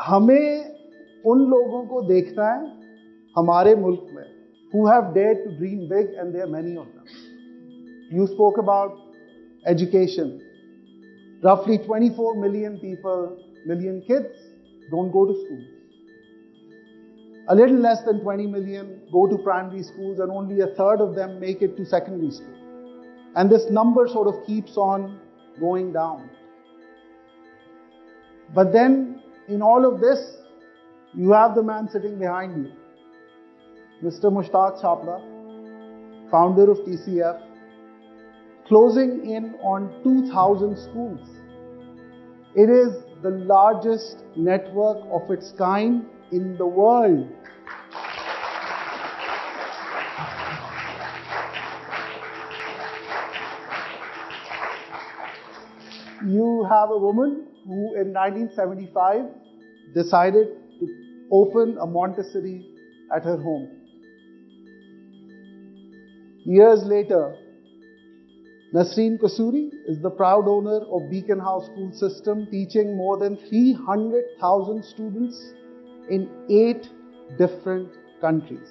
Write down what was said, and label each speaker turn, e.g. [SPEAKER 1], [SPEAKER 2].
[SPEAKER 1] हमें उन लोगों को देखना है हमारे मुल्क में who have dared to dream big, and there are many of them. You spoke about education. Roughly 24 million kids don't go to school. A little less than 20 million go to primary schools, and only a third of them make it to secondary school. And this number sort of keeps on going down. But then, in all of this, you have the man sitting behind you, Mr. Mushtaq Chapla, founder of TCF, closing in on 2,000 schools. It is the largest network of its kind in the world. You have a woman who in 1975 decided to open a Montessori at her home. Years later, Nasreen Kasuri is the proud owner of Beaconhouse school system, teaching more than 300,000 students in 8 different countries.